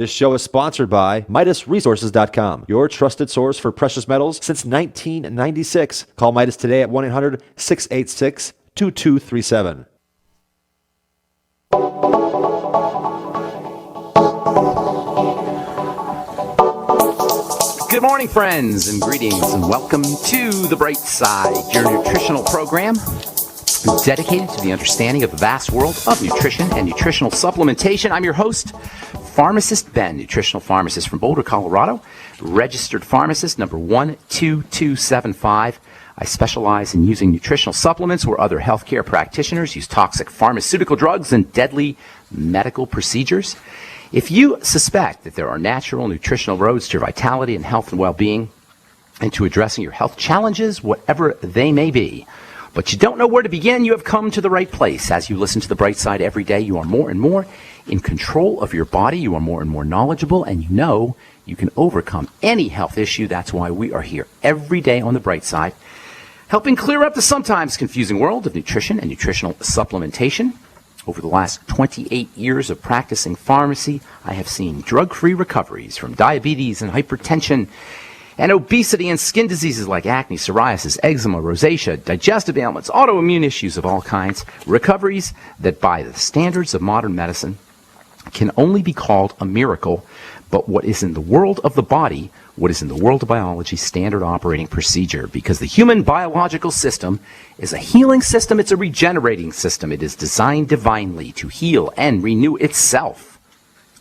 This show is sponsored by MidasResources.com, your trusted source for precious metals since 1996. Call Midas today at 1-800-686-2237. Good morning, friends, and greetings, and welcome to The Bright Side, your nutritional program dedicated to the understanding of the vast world of nutrition and nutritional supplementation. I'm your host, Pharmacist Ben, nutritional pharmacist from Boulder, Colorado, registered pharmacist number 12275. I specialize in using nutritional supplements where other healthcare practitioners use toxic pharmaceutical drugs and deadly medical procedures. If you suspect that there are natural nutritional roads to vitality and health and well-being and to addressing your health challenges, whatever they may be, but you don't know where to begin, you have come to the right place. As you listen to The Bright Side every day, you are more and more in control of your body. You are more and more knowledgeable, and you know you can overcome any health issue. That's why we are here every day on The Bright Side, helping clear up the sometimes confusing world of nutrition and nutritional supplementation. Over the last 28 years of practicing pharmacy, I have seen drug-free recoveries from diabetes and hypertension and obesity and skin diseases like acne, psoriasis, eczema, rosacea, digestive ailments, autoimmune issues of all kinds, recoveries that by the standards of modern medicine can only be called a miracle, but what is in the world of the body, what is in the world of biology, standard operating procedure, because the human biological system is a healing system, it's a regenerating system. It is designed divinely to heal and renew itself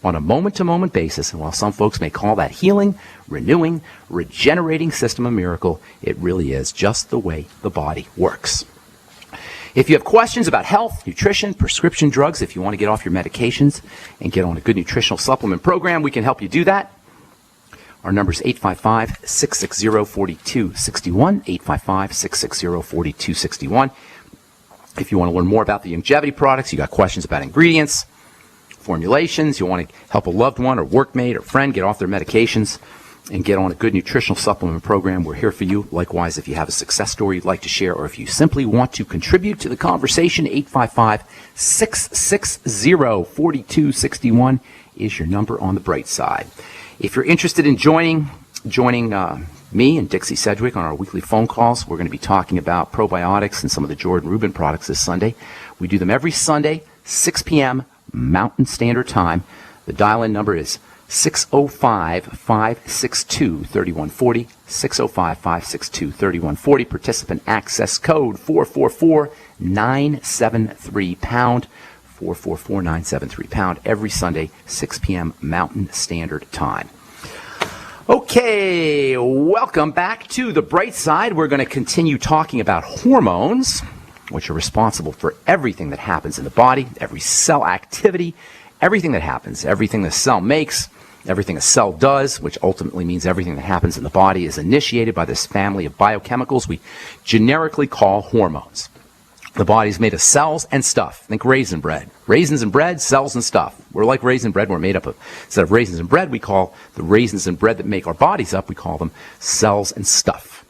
on a moment-to-moment basis. And while some folks may call that healing, renewing, regenerating system a miracle, it really is just the way the body works. If you have questions about health, nutrition, prescription drugs, if you want to get off your medications and get on a good nutritional supplement program, we can help you do that. Our number is 855-660-4261, 855-660-4261. If you want to learn more about the longevity products, you got questions about ingredients, formulations, you want to help a loved one or workmate or friend get off their medications and get on a good nutritional supplement program, we're here for you. Likewise, if you have a success story you'd like to share, or if you simply want to contribute to the conversation, 855-660-4261 is your number on The Bright Side. If you're interested in joining me and Dixie Sedgwick on our weekly phone calls, we're going to be talking about probiotics and some of the Jordan Rubin products this Sunday. We do them every Sunday, 6 p.m. Mountain Standard Time. The dial-in number is 605-562-3140, 605-562-3140. Participant access code 444-973-pound, 444-973-pound, every Sunday, 6 p.m. Mountain Standard Time. Okay, welcome back to The Bright Side. We're going to continue talking about hormones, which are responsible for everything that happens in the body, every cell activity, everything that happens, everything the cell makes, everything a cell does, which ultimately means everything that happens in the body is initiated by this family of biochemicals we generically call hormones. The body's made of cells and stuff. Think raisin bread. Raisins and bread, cells and stuff. We're like raisin bread. We're made up of, instead of raisins and bread, we call the raisins and bread that make our bodies up, we call them cells and stuff.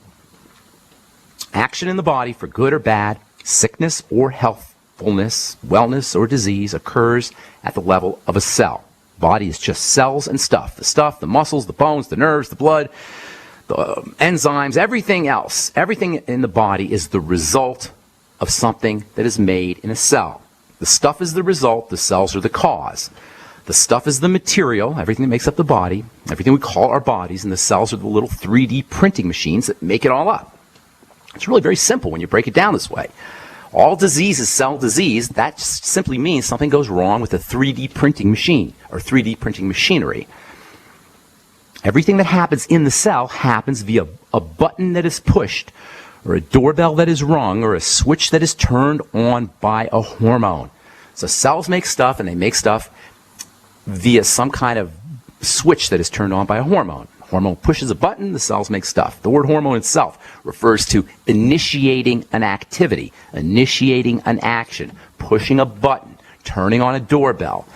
Action in the body, for good or bad, sickness or healthfulness, wellness or disease, occurs at the level of a cell. Body is just cells and stuff. The stuff, the muscles, the bones, the nerves, the blood, the enzymes, everything else. Everything in the body is the result of something that is made in a cell. The stuff is the result, the cells are the cause. The stuff is the material, everything that makes up the body, everything we call our bodies, and the cells are the little 3D printing machines that make it all up. It's really very simple when you break it down this way. All disease is cell disease. That simply means something goes wrong with a 3D printing machine or 3D printing machinery. Everything that happens in the cell happens via a button that is pushed, or a doorbell that is rung, or a switch that is turned on by a hormone. So cells make stuff, and they make stuff via some kind of switch that is turned on by a hormone. Hormone pushes a button, the cells make stuff. The word hormone itself refers to initiating an activity, initiating an action, pushing a button, turning on a doorbell,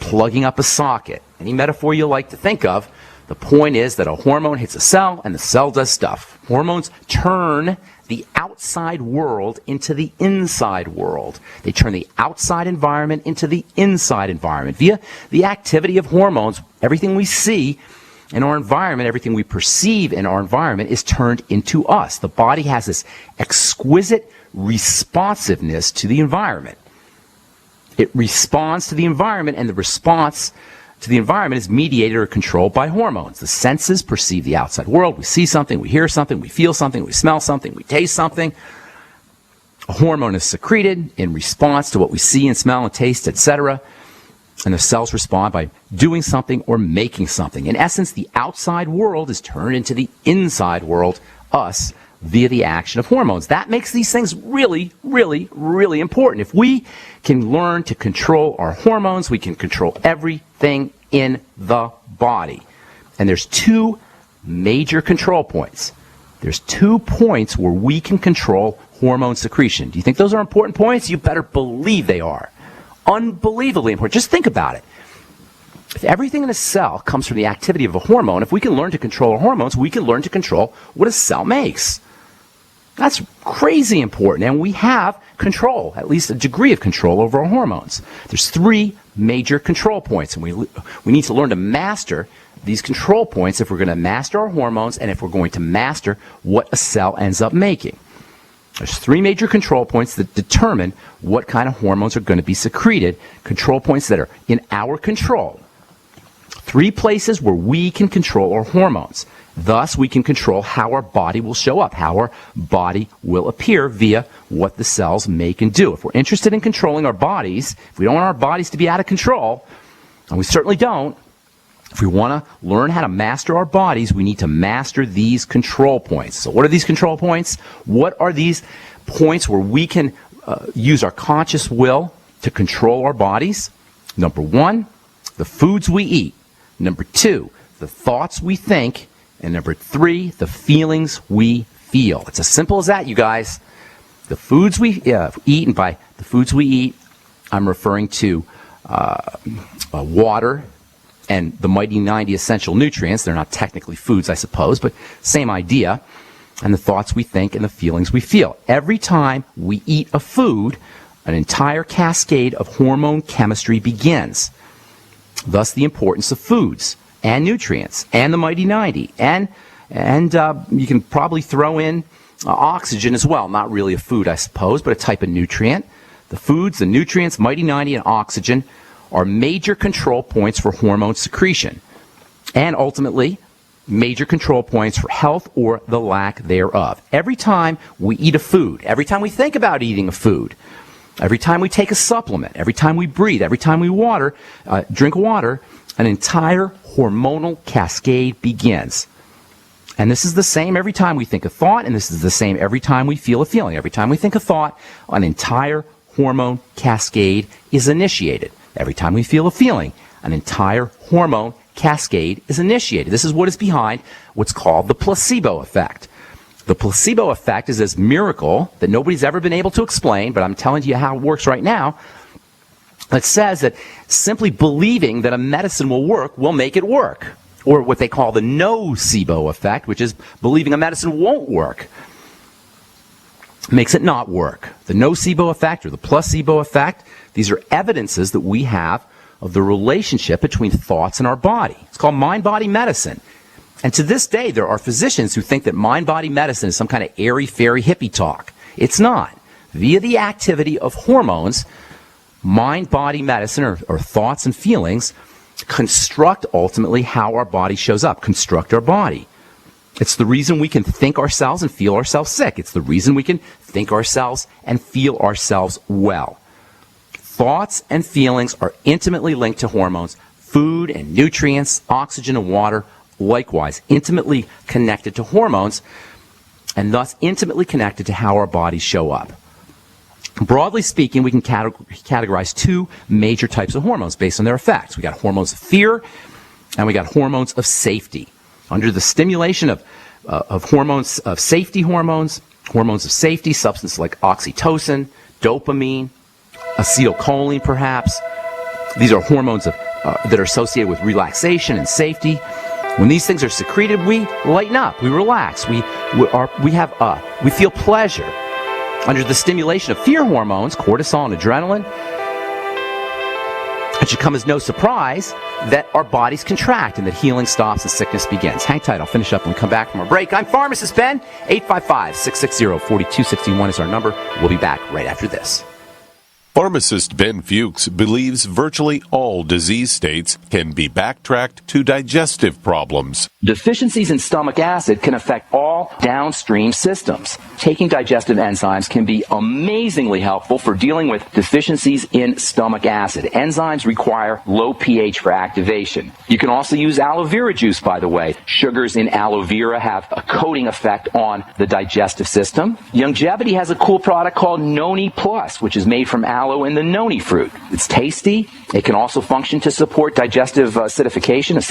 plugging up a socket. Any metaphor you like to think of, the point is that a hormone hits a cell and the cell does stuff. Hormones turn the outside world into the inside world. They turn the outside environment into the inside environment via the activity of hormones. Everything we see in our environment, everything we perceive in our environment is turned into us. The body has this exquisite responsiveness to the environment. It responds to the environment, and the response to the environment is mediated or controlled by hormones. The senses perceive the outside world. We see something, we hear something, we feel something, we smell something, we taste something. A hormone is secreted in response to what we see and smell and taste, etc. And the cells respond by doing something or making something. In essence, the outside world is turned into the inside world, us, via the action of hormones. That makes these things really, really, really important. If we can learn to control our hormones, we can control everything in the body. And there's two major control points. There's 2 points where we can control hormone secretion. Do you think those are important points? You better believe they are. Unbelievably important. Just think about it. If everything in a cell comes from the activity of a hormone, if we can learn to control our hormones, we can learn to control what a cell makes. That's crazy important, and we have control, at least a degree of control over our hormones. There's 3 major control points, and we need to learn to master these control points if we're going to master our hormones and if we're going to master what a cell ends up making. There's 3 major control points that determine what kind of hormones are going to be secreted, control points that are in our control. 3 places where we can control our hormones. Thus, we can control how our body will show up, how our body will appear via what the cells make and do. If we're interested in controlling our bodies, if we don't want our bodies to be out of control, and we certainly don't, if we want to learn how to master our bodies, we need to master these control points. So what are these control points? What are these points where we can use our conscious will to control our bodies? Number 1, the foods we eat. Number 2, the thoughts we think. And number 3, the feelings we feel. It's as simple as that, you guys. The foods we eat, and by the foods we eat, I'm referring to water and the mighty 90 essential nutrients. They're not technically foods, I suppose, but same idea. And the thoughts we think and the feelings we feel. Every time we eat a food, an entire cascade of hormone chemistry begins. Thus, the importance of foods and nutrients, and the mighty 90, and you can probably throw in oxygen as well. Not really a food, I suppose, but a type of nutrient. The foods, the nutrients, mighty 90, and oxygen are major control points for hormone secretion, and ultimately major control points for health or the lack thereof. Every time we eat a food, every time we think about eating a food, every time we take a supplement, every time we breathe, every time we drink water, an entire hormonal cascade begins. And this is the same every time we think a thought, and this is the same every time we feel a feeling. Every time we think a thought, an entire hormone cascade is initiated. Every time we feel a feeling, an entire hormone cascade is initiated. This is what is behind what's called the placebo effect. The placebo effect is this miracle that nobody's ever been able to explain, but I'm telling you how it works right now. It says that simply believing that a medicine will work will make it work, or what they call the nocebo effect, which is believing a medicine won't work makes it not work. The nocebo effect or the placebo effect, these are evidences that we have of the relationship between thoughts and our body. It's called mind-body medicine. And to this day, there are physicians who think that mind-body medicine is some kind of airy-fairy hippie talk. It's not. Via the activity of hormones, mind-body medicine, or thoughts and feelings, construct ultimately how our body shows up, construct our body. It's the reason we can think ourselves and feel ourselves sick. It's the reason we can think ourselves and feel ourselves well. Thoughts and feelings are intimately linked to hormones. Food and nutrients, oxygen and water, likewise, intimately connected to hormones, and thus intimately connected to how our bodies show up. Broadly speaking, we can categorize 2 major types of hormones based on their effects. We got hormones of fear, and we got hormones of safety. Under the stimulation of hormones of safety, hormones of safety, substances like oxytocin, dopamine, acetylcholine, perhaps. These are hormones that are associated with relaxation and safety. When these things are secreted, we lighten up, we relax, we we feel pleasure under the stimulation of fear hormones, cortisol and adrenaline. It should come as no surprise that our bodies contract and that healing stops and sickness begins. Hang tight. I'll finish up when we come back from our break. I'm Pharmacist Ben. 855-660-4261 is our number. We'll be back right after this. Pharmacist Ben Fuchs believes virtually all disease states can be backtracked to digestive problems. Deficiencies in stomach acid can affect all downstream systems. Taking digestive enzymes can be amazingly helpful for dealing with deficiencies in stomach acid. Enzymes require low pH for activation. You can also use aloe vera juice, by the way. Sugars in aloe vera have a coating effect on the digestive system. Longevity has a cool product called Noni Plus, which is made from aloe and the noni fruit. It's tasty. It can also function to support digestive acidification of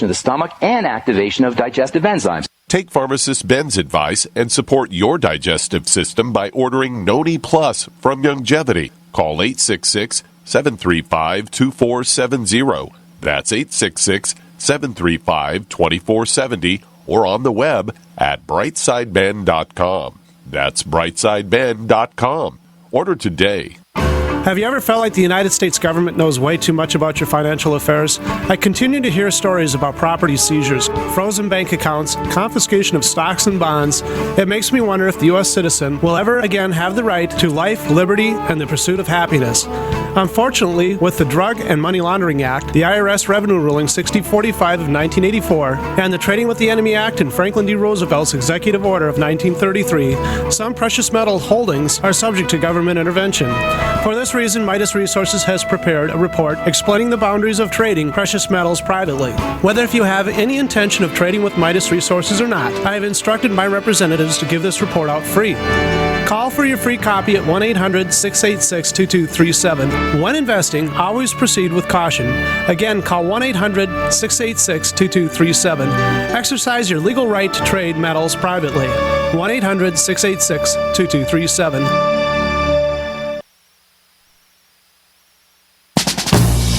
the stomach, and activation of digestive enzymes. Take Pharmacist Ben's advice and support your digestive system by ordering Noni Plus from Longevity. Call 866-735-2470. That's 866-735-2470, or on the web at brightsideben.com. That's brightsideben.com. Order today. Have you ever felt like the United States government knows way too much about your financial affairs? I continue to hear stories about property seizures, frozen bank accounts, confiscation of stocks and bonds. It makes me wonder if the U.S. citizen will ever again have the right to life, liberty, and the pursuit of happiness. Unfortunately, with the Drug and Money Laundering Act, the IRS Revenue Ruling 6045 of 1984, and the Trading with the Enemy Act and Franklin D. Roosevelt's Executive Order of 1933, some precious metal holdings are subject to government intervention. For this reason, Midas Resources has prepared a report explaining the boundaries of trading precious metals privately. Whether if you have any intention of trading with Midas Resources or not, I have instructed my representatives to give this report out free. Call for your free copy at 1-800-686-2237. When investing, always proceed with caution. Again, call 1-800-686-2237. Exercise your legal right to trade metals privately. 1-800-686-2237.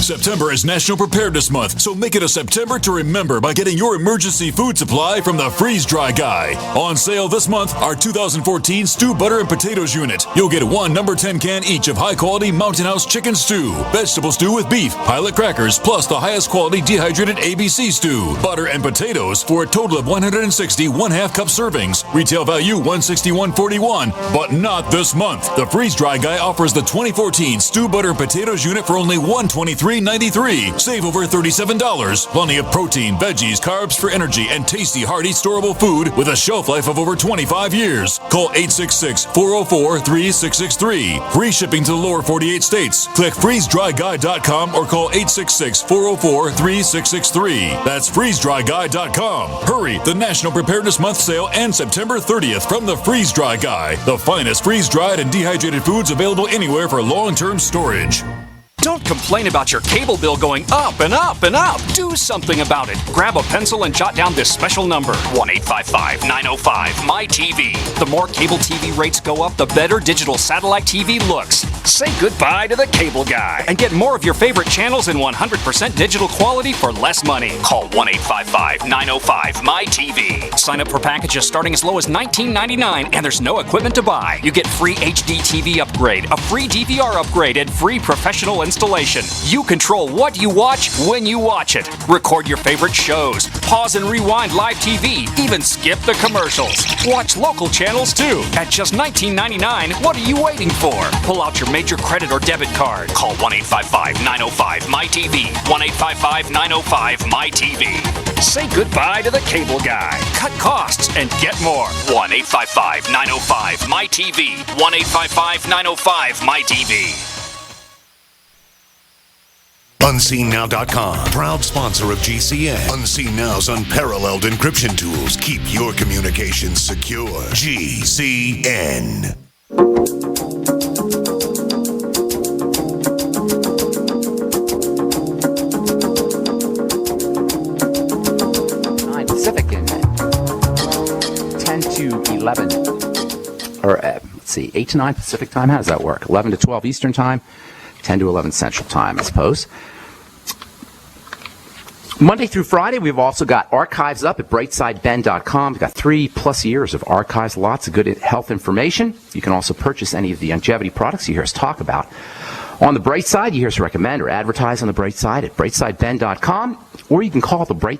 September is National Preparedness Month, so make it a September to remember by getting your emergency food supply from the Freeze Dry Guy. On sale this month, our 2014 Stew Butter and Potatoes unit. You'll get one number 10 can each of high-quality Mountain House chicken stew, vegetable stew with beef, pilot crackers, plus the highest quality dehydrated ABC stew, butter and potatoes for a total of 160 1/2 cup servings. Retail value $161.41, but not this month. The Freeze Dry Guy offers the 2014 Stew Butter and Potatoes unit for only $123.93. Save over $37. Plenty of protein, veggies, carbs for energy, and tasty, hearty, storable food with a shelf life of over 25 years. Call 866-404-3663. Free shipping to the lower 48 states. Click freezedryguy.com or call 866-404-3663. That's freezedryguy.com. Hurry! The National Preparedness Month sale ends September 30th from the Freeze Dry Guy. The finest freeze-dried and dehydrated foods available anywhere for long-term storage. Don't complain about your cable bill going up and up and up. Do something about it. Grab a pencil and jot down this special number, 1-855-905-MY-TV. The more cable TV rates go up, the better digital satellite TV looks. Say goodbye to the cable guy and get more of your favorite channels in 100% digital quality for less money. Call 1-855-905-MY-TV. Sign up for packages starting as low as $19.99, and there's no equipment to buy. You get free HD TV upgrade, a free DVR upgrade, and free professional installation. You control what you watch when you watch it. Record your favorite shows. Pause and rewind live TV. Even skip the commercials. Watch local channels too. At just $19.99, what are you waiting for? Pull out your major credit or debit card. Call 1-855-905-MY-TV. 1-855-905-MY-TV. Say goodbye to the cable guy. Cut costs and get more. 1-855-905-MY-TV. 1-855-905-MY-TV. UnseenNow.com, proud sponsor of GCN. Unseen Now's unparalleled encryption tools keep your communications secure. GCN. Pacific in 10 to 11, or let's see, 8 to 9 Pacific time. How does that work? 11 to 12 Eastern time, 10 to 11 Central time, I suppose. Monday through Friday, we've also got archives up at brightsideben.com. We've got 3+ years of archives, lots of good health information. You can also purchase any of the longevity products you hear us talk about. On the Bright Side, you hear us recommend or advertise on the Bright Side at brightsideben.com, or you can call the Bright